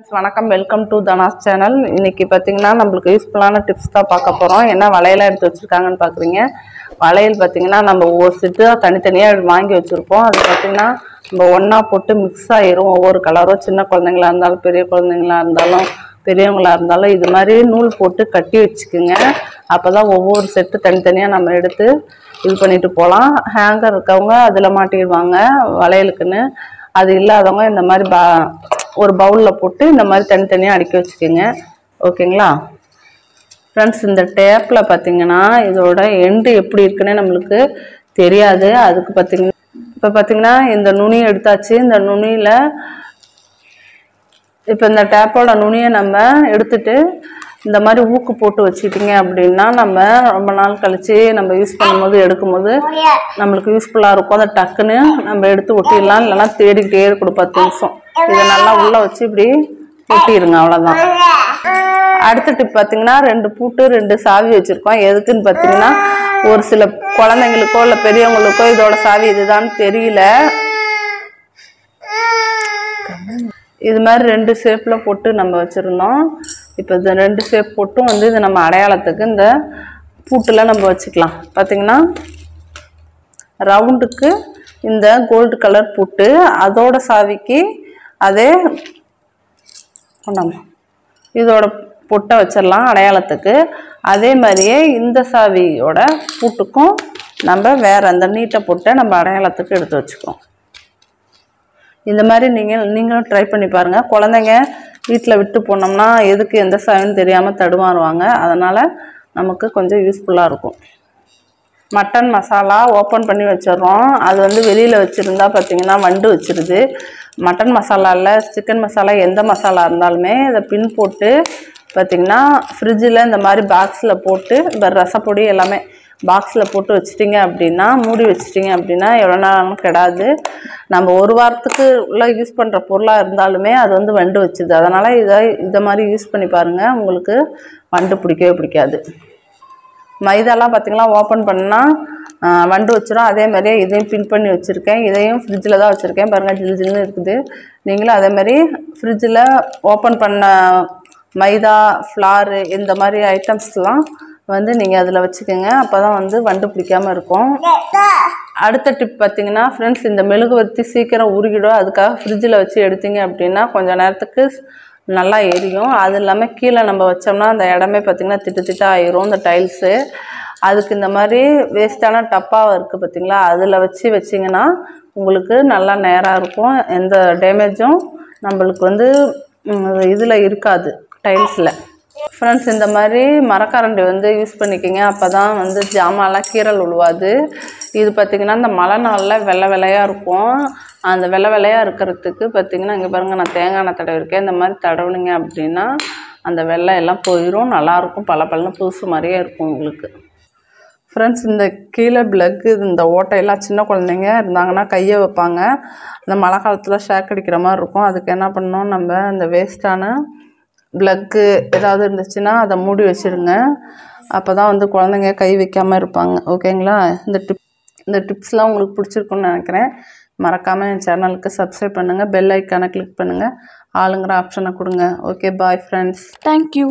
வணக்கம், welcome to தனாஸ் channel. இன்னைக்கு பார்த்தீங்கன்னா நம்மளுக்கு யூஸ்ஃபுல்லான டிப்ஸ் தான் பார்க்க போகிறோம். என்ன வளையலாம் எடுத்து வச்சுருக்காங்கன்னு பார்க்குறீங்க. வளையல் பார்த்தீங்கன்னா நம்ம ஒவ்வொரு செட்டு தனித்தனியாக வாங்கி வச்சுருப்போம். அது பார்த்தீங்கன்னா நம்ம ஒன்றா போட்டு மிக்ஸ் ஆகிரும். ஒவ்வொரு கலரும் சின்ன குழந்தைங்களா இருந்தாலும் பெரிய குழந்தைங்களா இருந்தாலும் பெரியவங்களா இருந்தாலும் இது மாதிரி நூல் போட்டு கட்டி வச்சுக்குங்க. அப்போ தான் ஒவ்வொரு செட்டு தனித்தனியாக நம்ம எடுத்து இது பண்ணிட்டு போகலாம். ஹேங்கர் இருக்கவங்க அதில் மாட்டிடுவாங்க வளையலுக்குன்னு. அது இல்லாதவங்க இந்த மாதிரி ஒரு பவுலில் போட்டு இந்த மாதிரி தனித்தனியாக அடுக்கி வச்சுக்கோங்க. ஓகேங்களா ஃப்ரெண்ட்ஸ்? இந்த டேப்பில் பார்த்தீங்கன்னா இதோட எண்டு எப்படி இருக்குன்னு நம்மளுக்கு தெரியாது. அதுக்கு பார்த்தீங்கன்னா இப்போ பார்த்தீங்கன்னா இந்த நுனியை எடுத்தாச்சு. இந்த நுனியில் இப்போ இந்த டேப்போட நுனியை நம்ம எடுத்துட்டு இந்த மாதிரி ஊக்கு போட்டு வச்சுக்கிட்டிங்க அப்படின்னா நம்ம ரொம்ப நாள் கழித்து நம்ம யூஸ் பண்ணும்போது எடுக்கும்போது நம்மளுக்கு யூஸ்ஃபுல்லாக இருக்கும். அதை டக்குன்னு நம்ம எடுத்து ஒட்டிடலாம். இல்லைன்னா தேடிக்கிட்டே இருக்கணும் 10 நிமிஷம். இதை நல்லா உள்ளே வச்சு இப்படி ஒட்டிடுங்க, அவ்வளோதான். அடுத்த டிப் பார்த்தீங்கன்னா 2 பூட்டு 2 சாவி வச்சுருக்கோம். எதுக்குன்னு பார்த்தீங்கன்னா ஒரு சில குழந்தைங்களுக்கோ இல்லை பெரியவங்களுக்கோ இதோட சாவி இதுதான் தெரியல. இது மாதிரி 2 ஷேப்பில் போட்டு நம்ம வச்சுருந்தோம். இப்போ இந்த 2 ஷேப் போட்டும் வந்து இது நம்ம அடையாளத்துக்கு இந்த பூட்டில் நம்ம வச்சுக்கலாம். பார்த்திங்கன்னா ரவுண்டுக்கு இந்த கோல்டு கலர் பூட்டு, அதோட சாவிக்கு அதே இதோட பொட்டை வச்சிடலாம் அடையாளத்துக்கு. அதே மாதிரியே இந்த சாவியோட பூட்டுக்கும் நம்ம வேறு அந்த நீட்டை பொட்டை நம்ம அடையாளத்துக்கு எடுத்து வச்சுக்கோம். இந்த மாதிரி நீங்களும் ட்ரை பண்ணி பாருங்கள். குழந்தைங்க வீட்டில் விட்டு போனோம்னா எதுக்கு எந்த சாவின்னு தெரியாமல் தடுமாறுவாங்க. அதனால் நமக்கு கொஞ்சம் யூஸ்ஃபுல்லாக இருக்கும். மட்டன் மசாலா ஓப்பன் பண்ணி வச்சிடறோம். அது வந்து வெளியில் வச்சுருந்தா பார்த்திங்கன்னா வண்டு வச்சிருது. மட்டன் மசாலா இல்லை, சிக்கன் மசாலா, எந்த மசாலா இருந்தாலுமே இதை பின் போட்டு பார்த்திங்கன்னா ஃப்ரிட்ஜில் இந்த மாதிரி பாக்ஸில் போட்டு இந்த ரசப்பொடி எல்லாமே பாக்ஸில் போட்டு வச்சிட்டிங்க அப்படின்னா, மூடி வச்சிட்டிங்க அப்படின்னா எவ்வளோ நாளும் கெடாது. நம்ம ஒரு வாரத்துக்கு உள்ள யூஸ் பண்ணுற பொருளாக இருந்தாலுமே அது வந்து வண்டு வச்சுது. அதனால் இதை மாதிரி யூஸ் பண்ணி பாருங்கள். உங்களுக்கு வண்டு பிடிக்கவே பிடிக்காது. மைதாலாம் பார்த்திங்கன்னா ஓப்பன் பண்ணால் வண்டு வச்சிடும். அதே மாதிரியே இதையும் பின் பண்ணி வச்சுருக்கேன். இதையும் ஃப்ரிட்ஜில் தான் வச்சுருக்கேன். பாருங்கள், ஜில்லு ஜில்லுன்னு இருக்குது. நீங்களும் அதே மாதிரி ஃப்ரிட்ஜில் ஓப்பன் பண்ண மைதா, ஃப்ளாரு இந்த மாதிரி ஐட்டம்ஸ்லாம் வந்து நீங்கள் அதில் வச்சுக்கோங்க. அப்போ தான் வந்து வண்டு பிடிக்காமல் இருக்கும். அடுத்த டிப் பார்த்திங்கன்னா ஃப்ரெண்ட்ஸ், இந்த மெழுகுவர்த்தி சீக்கிரம் உருகிடும். அதுக்காக ஃப்ரிட்ஜில் வச்சு எடுத்தீங்க அப்படின்னா கொஞ்சம் நேரத்துக்கு நல்லா எரியும். அது இல்லாமல் கீழே நம்ம வச்சோம்னா அந்த இடமே பார்த்திங்கன்னா திட்டு திட்டாக ஆயிரும் இந்த டைல்ஸு. அதுக்கு இந்த மாதிரி வேஸ்ட்டான டப்பாவை இருக்குது பார்த்திங்களா, அதில் வச்சிங்கன்னா உங்களுக்கு நல்லா நேராக இருக்கும். எந்த டேமேஜும் நம்மளுக்கு வந்து இதில் இருக்காது, டைல்ஸில். ஃப்ரெண்ட்ஸ், இந்த மாதிரி மரக்கரண்டி வந்து யூஸ் பண்ணிக்கிங்க. அப்போ தான் வந்து ஜாமான்லாம் கீறல் விழுவாது. இது பார்த்திங்கன்னா இந்த மழை நாளில் வெள்ளை வெள்ளையாக இருக்கும். அந்த வெள்ளை வெள்ளையாக இருக்கிறதுக்கு பார்த்திங்கன்னா இங்கே பாருங்கள், நான் தேங்காய் எண்ணெய் தடவிருக்கேன். இந்த மாதிரி தடவுனீங்க அப்படின்னா அந்த வெள்ளை எல்லாம் போயிடும். நல்லாயிருக்கும், பளபளன்னு புதுசு மாதிரியே இருக்கும் உங்களுக்கு. ஃப்ரெண்ட்ஸ், இந்த கீழே ப்ளக்கு இந்த ஓட்டையெல்லாம் சின்ன குழந்தைங்க இருந்தாங்கன்னா கையை வைப்பாங்க. இந்த மழை காலத்தில் ஷேக் அடிக்கிற மாதிரி இருக்கும். அதுக்கு என்ன பண்ணணும், நம்ம இந்த வேஸ்ட்டான ப்ளக்கு ஏதாவது இருந்துச்சுன்னா அதை மூடி வச்சுருங்க. அப்போ தான் வந்து குழந்தைங்க கை வைக்காமல் இருப்பாங்க. ஓகேங்களா? இந்த டிப்ஸ்லாம் உங்களுக்கு பிடிச்சிருக்குன்னு நினைக்கிறேன். மறக்காமல் என் சேனலுக்கு சப்ஸ்கிரைப் பண்ணுங்கள். பெல் ஐக்கானை கிளிக் பண்ணுங்கள். ஆளுங்கிற ஆப்ஷனை கொடுங்க. Okay, bye friends. தேங்க்யூ.